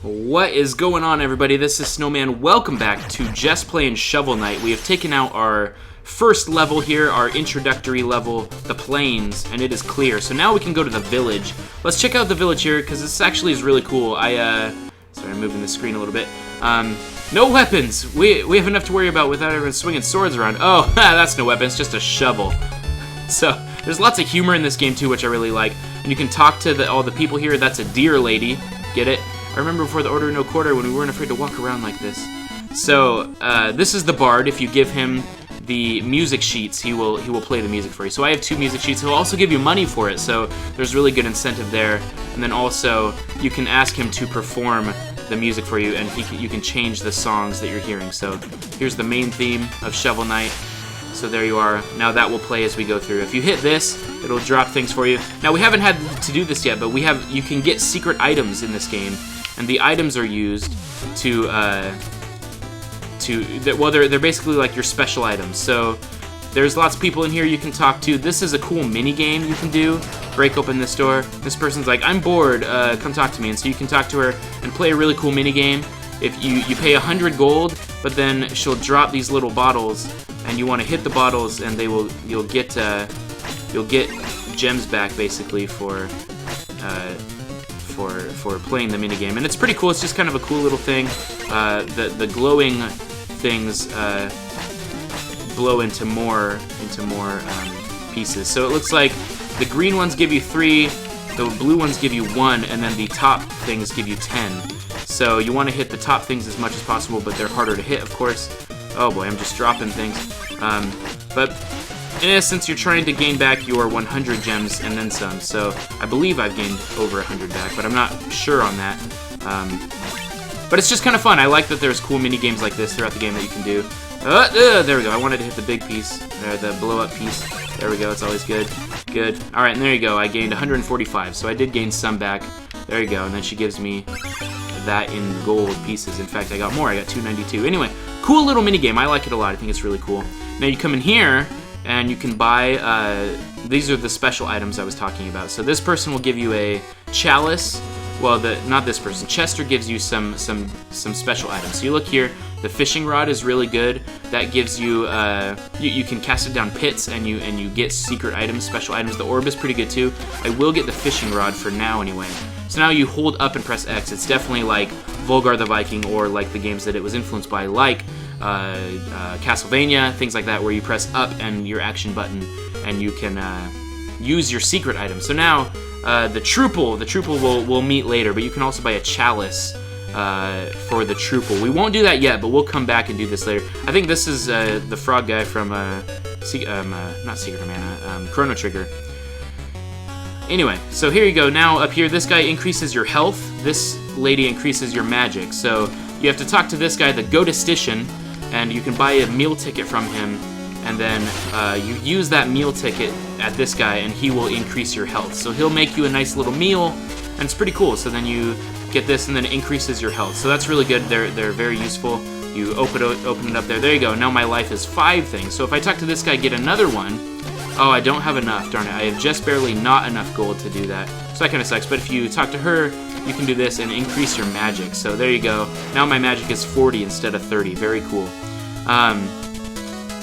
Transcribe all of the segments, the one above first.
What is going on, everybody? This is Snowman. Welcome back to Just Playin Shovel Knight. We have taken out our first level here, our introductory level, the plains, and it is clear. So now we can go to the village. Let's check out the village here, because this actually is really cool. Sorry, I'm moving the screen a little bit. No weapons. We have enough to worry about without everyone swinging swords around. Oh, that's no weapon. It's just a shovel. So there's lots of humor in this game too, which I really like. And you can talk to all the people here. That's a deer lady. Get it? I remember before the Order of No Quarter when we weren't afraid to walk around like this. So this is the bard. If you give him the music sheets, he will play the music for you. So I have 2 music sheets. He'll also give you money for it. So there's really good incentive there. And then also you can ask him to perform the music for you, and you can change the songs that you're hearing. So here's the main theme of Shovel Knight. So there you are. Now that will play as we go through. If you hit this, it'll drop things for you. Now we haven't had to do this yet, but you can get secret items in this game, and the items are used they're basically like your special items. So there's lots of people in here you can talk to. This is a cool mini game you can do. Break open this door. This person's like, I'm bored, come talk to me. And so you can talk to her and play a really cool mini game. If you pay 100 gold, but then she'll drop these little bottles, and you want to hit the bottles, and you'll get gems back basically for playing the mini game. And it's pretty cool. It's just kind of a cool little thing. The glowing things blow into more pieces. So it looks like the green ones give you 3, the blue ones give you 1, and then the top things give you 10. So you want to hit the top things as much as possible, but they're harder to hit, of course. Oh boy, I'm just dropping things. But in essence, you're trying to gain back your 100 gems and then some. So I believe I've gained over 100 back, but I'm not sure on that. But it's just kind of fun. I like that there's cool mini games like this throughout the game that you can do. There we go. I wanted to hit the big piece, the blow-up piece. There we go. It's always good. Good. All right, and there you go. I gained 145, so I did gain some back. There you go. And then she gives me that in gold pieces. In fact, I got more. I got 292. Anyway, cool little mini game. I like it a lot. I think it's really cool. Now you come in here and you can buy. These are the special items I was talking about. So this person will give you a chalice. Well, not this person. Chester gives you some special items. So you look here. The fishing rod is really good. That gives you you can cast it down pits and you get secret items, special items. The orb is pretty good too. I will get the fishing rod for now anyway. So now you hold up and press X. It's definitely like Volgar the Viking, or like the games that it was influenced by, like Castlevania, things like that, where you press up and your action button, and you can use your secret item. So now the Truple will meet later, but you can also buy a chalice for the Truple. We won't do that yet, but we'll come back and do this later. I think this is the frog guy from not Secret of Mana, Chrono Trigger. Anyway, so here you go. Now up here, this guy increases your health. This lady increases your magic. So you have to talk to this guy, the Goatistician, and you can buy a meal ticket from him, and then you use that meal ticket at this guy, and he will increase your health. So he'll make you a nice little meal, and it's pretty cool. So then you get this, and then it increases your health. So that's really good. They're very useful. You open it up there. There you go. Now my life is 5 things. So if I talk to this guy, get another one. Oh, I don't have enough, darn it. I have just barely not enough gold to do that. So that kind of sucks. But if you talk to her, you can do this and increase your magic. So there you go. Now my magic is 40 instead of 30. Very cool.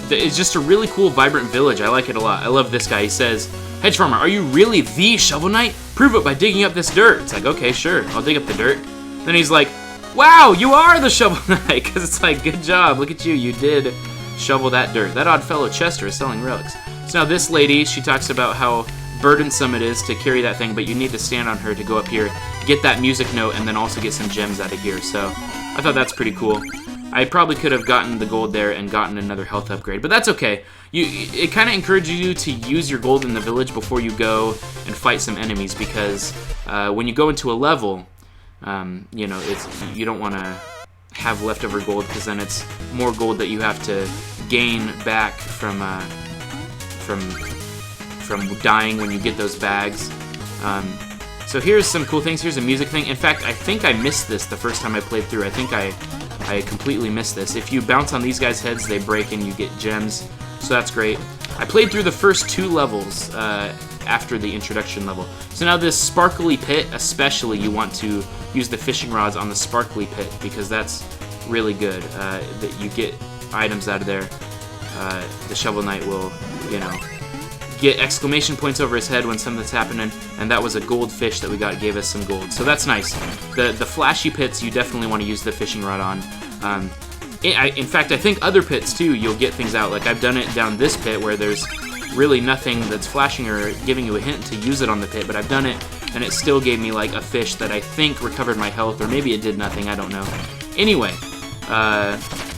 It's just a really cool, vibrant village. I like it a lot. I love this guy. He says, Hedge Farmer, are you really the Shovel Knight? Prove it by digging up this dirt. It's like, okay, sure. I'll dig up the dirt. Then he's like, wow, you are the Shovel Knight. Because it's like, good job. Look at you. You did shovel that dirt. That odd fellow Chester is selling relics. So now this lady, she talks about how burdensome it is to carry that thing, but you need to stand on her to go up here, get that music note, and then also get some gems out of here. So I thought that's pretty cool. I probably could have gotten the gold there and gotten another health upgrade, but that's okay. It kind of encourages you to use your gold in the village before you go and fight some enemies, because when you go into a level, you know, you don't want to have leftover gold, because then it's more gold that you have to gain back from dying when you get those bags. So here's some cool things. Here's a music thing. In fact, I think I missed this the first time I played through. I think I completely missed this. If you bounce on these guys' heads, they break and you get gems. So that's great. I played through the first 2 levels after the introduction level. So now this sparkly pit, especially, you want to use the fishing rods on the sparkly pit because that's really good. That you get items out of there. The Shovel Knight will, you know, get exclamation points over his head when something's happening, and that was a goldfish that we got, gave us some gold. So that's nice. The flashy pits, you definitely want to use the fishing rod on. In fact, I think other pits too, you'll get things out. Like I've done it down this pit where there's really nothing that's flashing or giving you a hint to use it on the pit, but I've done it and it still gave me like a fish that I think recovered my health, or maybe it did nothing, I don't know. Anyway,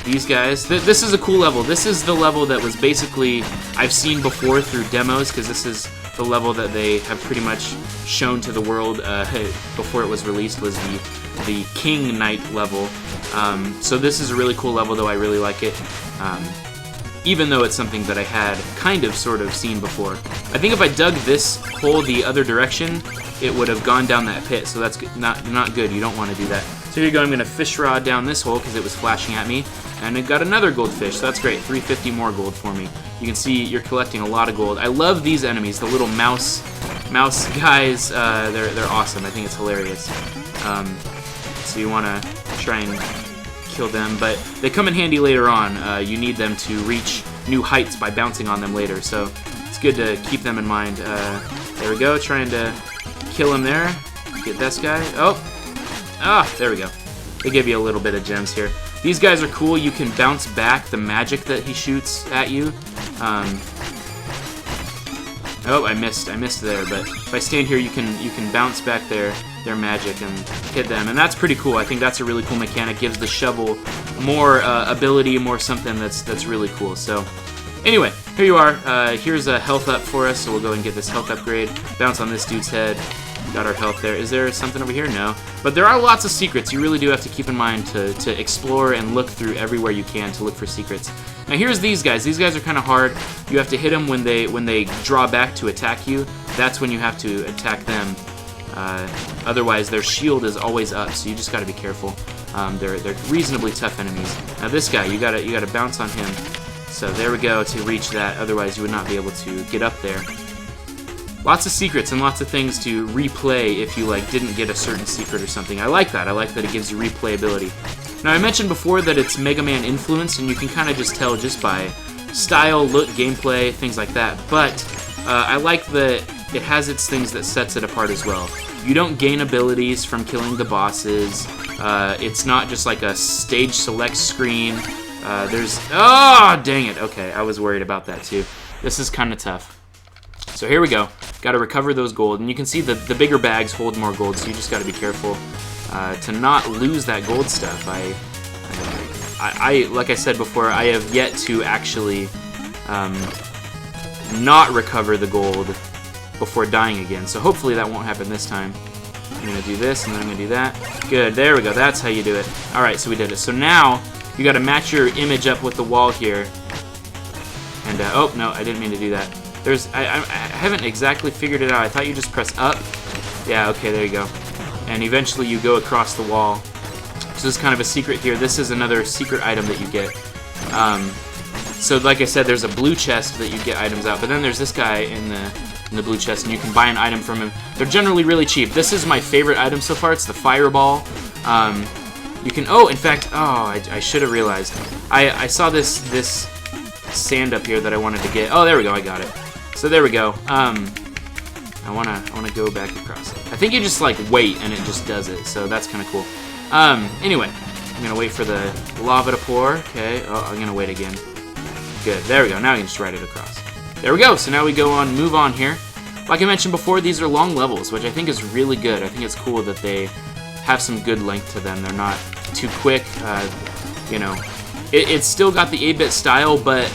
these guys, this is a cool level. This is the level that was basically I've seen before through demos, because this is the level that they have pretty much shown to the world before it was released, was the King Knight level. So this is a really cool level, though I really like it. Even though it's something that I had kind of sort of seen before. I think if I dug this hole the other direction, it would have gone down that pit, so that's not good. You don't want to do that. So here you go, I'm going to fish rod down this hole because it was flashing at me, and it got another goldfish, so that's great. 350 more gold for me. You can see you're collecting a lot of gold. I love these enemies, the little mouse guys. They're awesome. I think it's hilarious. So you want to try and kill them, but they come in handy later on. You need them to reach new heights by bouncing on them later, so it's good to keep them in mind. There we go, trying to kill him there. Get this guy. There we go. They give you a little bit of gems here. These guys are cool. You can bounce back the magic that he shoots at you. I missed there, but if I stand here, you can bounce back their magic and hit them, and that's pretty cool. I think that's a really cool mechanic. Gives the shovel more ability, more something that's really cool. So anyway, here you are. Here's a health up for us, so we'll go and get this health upgrade. Bounce on this dude's head. Got our health there. Is there something over here? No. But there are lots of secrets. You really do have to keep in mind to explore and look through everywhere you can to look for secrets. Now here's these guys. These guys are kind of hard. You have to hit them when they draw back to attack you. That's when you have to attack them. Otherwise, their shield is always up, so you just got to be careful. They're reasonably tough enemies. Now this guy, you gotta bounce on him. So there we go to reach that. Otherwise, you would not be able to get up there. Lots of secrets and lots of things to replay if you didn't get a certain secret or something. I like that. I like that it gives you replayability. Now I mentioned before that it's Mega Man influenced, and you can kind of just tell just by style, look, gameplay, things like that. But I like that it has its things that sets it apart as well. You don't gain abilities from killing the bosses. It's not just like a stage select screen. Dang it. Okay, I was worried about that too. This is kind of tough. So here we go. Got to recover those gold, and you can see the bigger bags hold more gold, so you just got to be careful to not lose that gold stuff. I like I said before, I have yet to actually not recover the gold before dying again, so hopefully that won't happen this time. I'm going to do this, and then I'm going to do that. Good, there we go, that's how you do it. Alright, so we did it. So now, you got to match your image up with the wall here. And, oh, no, I didn't mean to do that. I haven't exactly figured it out. I thought you just press up. Yeah, okay, there you go. And eventually you go across the wall. So this is kind of a secret here. This is another secret item that you get. So like I said, there's a blue chest that you get items out, but then there's this guy in the blue chest, and you can buy an item from him. They're generally really cheap. This is my favorite item so far. It's the fireball. You can, in fact, I should have realized. I saw this sand up here that I wanted to get. Oh, there we go, I got it. So there we go. I wanna go back across it. I think you just wait and it just does it. So that's kind of cool. Anyway, I'm gonna wait for the lava to pour. Okay. Oh, I'm gonna wait again. Good. There we go. Now I can just ride it across. There we go. So now we move on here. Like I mentioned before, these are long levels, which I think is really good. I think it's cool that they have some good length to them. They're not too quick. You know, it's still got the 8-bit style, but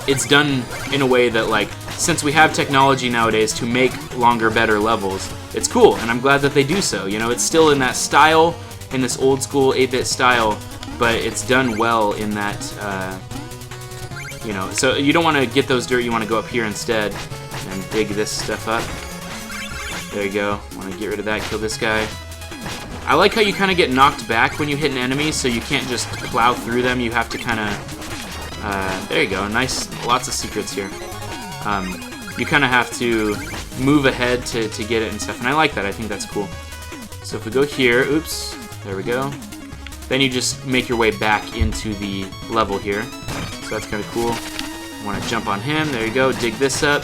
it's done in a way that, since we have technology nowadays to make longer, better levels, it's cool, and I'm glad that they do so. You know, it's still in that style, in this old school 8-bit style, but it's done well in that, you know, so you don't want to get those dirt, you want to go up here instead and dig this stuff up. There you go. Want to get rid of that, kill this guy. I like how you kind of get knocked back when you hit an enemy, so you can't just plow through them, you have to kind of... there you go, nice, lots of secrets here. you kind of have to move ahead to get it and stuff. And I like that. I think that's cool. So if we go here, oops, there we go. Then you just make your way back into the level here. So that's kind of cool. Want to jump on him. There you go. Dig this up.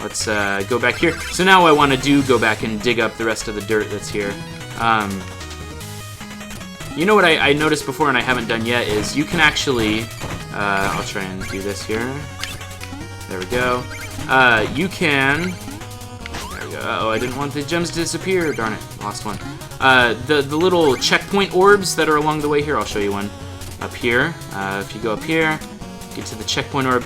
Let's go back here. So now I want to go back and dig up the rest of the dirt that's here. You know what I noticed before and I haven't done yet is you can actually... I'll try and do this here. There we go. You can... There we go. Uh-oh, I didn't want the gems to disappear. Darn it. Lost one. The little checkpoint orbs that are along the way here, I'll show you one. Up here. If you go up here, get to the checkpoint orb.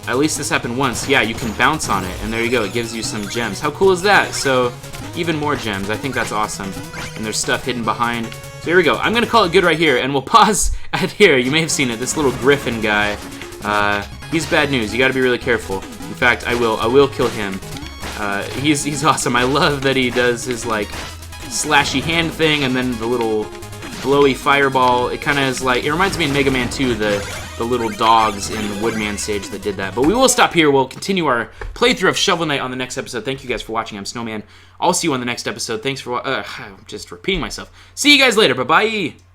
At least this happened once. Yeah, you can bounce on it, and there you go. It gives you some gems. How cool is that? So, even more gems. I think that's awesome. And there's stuff hidden behind. So here we go. I'm going to call it good right here, and we'll pause at here. You may have seen it. This little griffin guy. He's bad news. You got to be really careful. In fact, I will kill him. He's awesome. I love that he does his, like, slashy hand thing, and then the little blowy fireball. It kind of is like... It reminds me in Mega Man 2, the little dogs in the Woodman stage that did that. But we will stop here. We'll continue our playthrough of Shovel Knight on the next episode. Thank you guys for watching. I'm Snowman. I'll see you on the next episode. Thanks for I'm just repeating myself. See you guys later. Bye-bye.